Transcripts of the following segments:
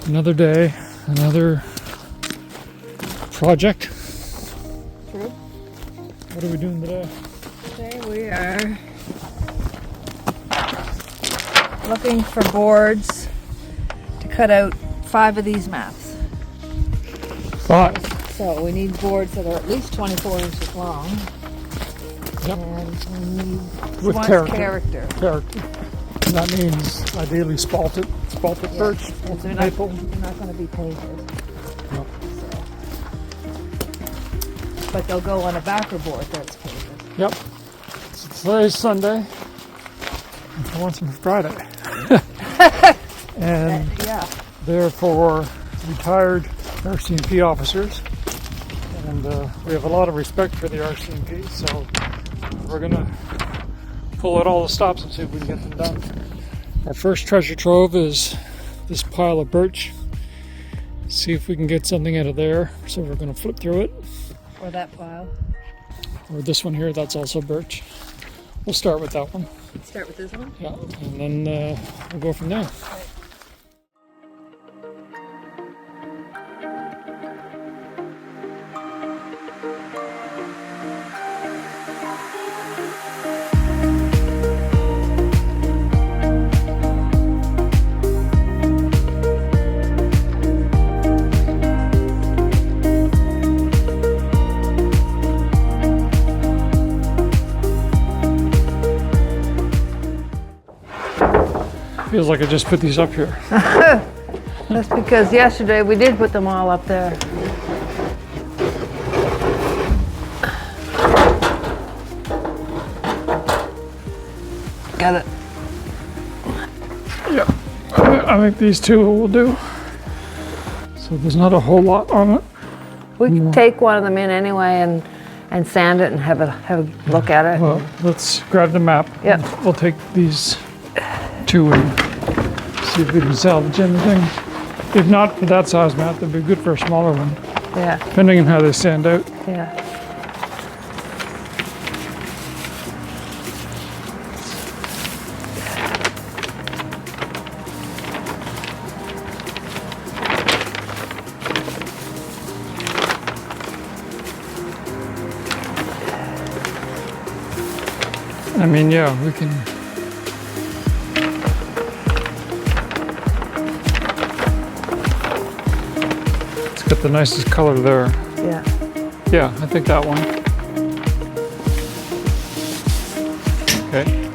Another day, another project. True. What are we doing today? Today we are looking for boards to cut out 5 of these maps. 5. So we need boards that are at least 24 inches long. Yep. And we need With character. Character. And that means ideally spalted birch, They're maple. not going to be painted. No. So. But they'll go on a backer board that's painted. Yep. So today's Sunday. I want some Friday. And Yeah. they're for retired RCMP officers. And we have a lot of respect for the RCMP, so we're going to pull out all the stops and see if we can get them done. Our first treasure trove is this pile of birch. See if we can get something out of there. So we're going to flip through it. Or that pile. Or this one here, that's also birch. We'll start with that one. Start with this one? Yeah, and then we'll go from there. Right. Feels like I just put these up here. That's because yesterday we did put them all up there. Got it. Yeah, I think these two will do. So there's not a whole lot on it. We can take one of them in anyway and sand it and have a look at it. Well, let's grab the map. Yeah. We'll take these two and see if we can salvage anything. If not for that size map, that'd be good for a smaller one, Yeah, depending on how they stand out. yeah. I mean, yeah, we can. It's got the nicest color there. Yeah. Yeah, I think that one. Okay.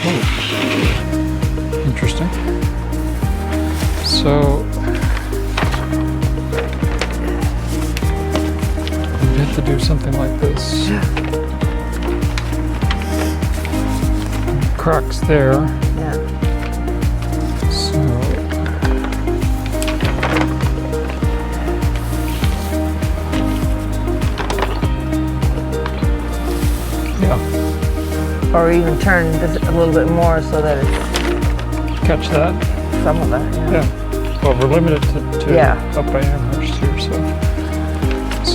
Oh. Interesting. So we have to do something like this. Cracks there. Yeah. So yeah, Or even turn this a little bit more so that it's catch that. some of it. Yeah. Yeah. Well, we're limited to Yeah. up by Amherst here, so.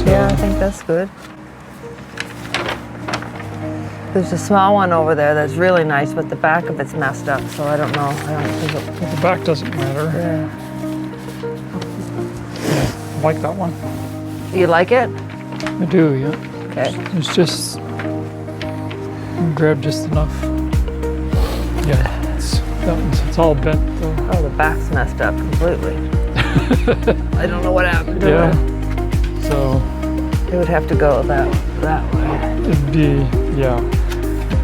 Yeah, I think that's good. There's a small one over there that's really nice, but the back of it's messed up, so I don't know. I don't think it. Well, the back doesn't matter. Yeah. I like that one. You like it? I do, yeah. Okay. It's just grab just enough. Yeah, it's all bent though. Oh, the back's messed up completely. I don't know what happened to Yeah. it. So It would have to go that way. it'd be, yeah.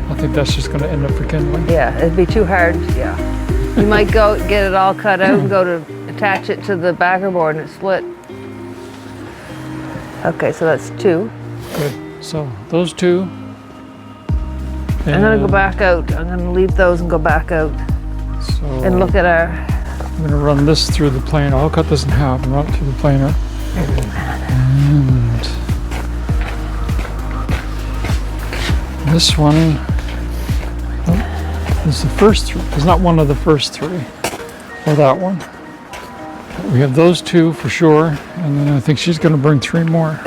I think that's just going to end up rekindling. Yeah, it'd be too hard. Yeah. You might go get it all cut out and go to attach it to the backer board and it split. Okay, so that's 2. Good. So those two. I'm gonna go back out. I'm gonna leave those and go back out So and look at our. I'm going to run this through the planer. I'll cut this in half and run it through the planer. And this one is the first 3. It's not one of the first 3, or that one. We have those 2 for sure, and then I think she's going to bring 3 more.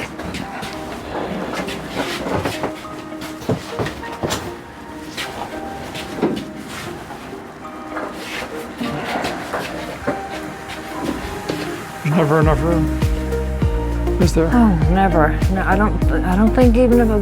never enough room, is there? Oh, never. No, I don't think even if a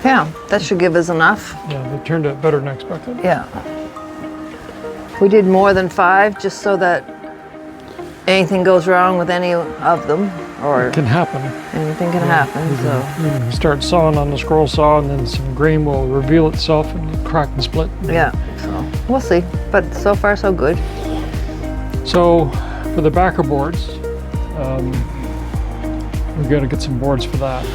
Yeah, that should give us enough. Yeah, they turned out better than expected. Yeah. We did more than 5 just so that anything goes wrong with any of them, or It can happen. anything can happen. So You start sawing on the scroll saw, and then some grain will reveal itself and crack and split. yeah, so we'll see. But so far so good. So for the backer boards, we've got to get some boards for that.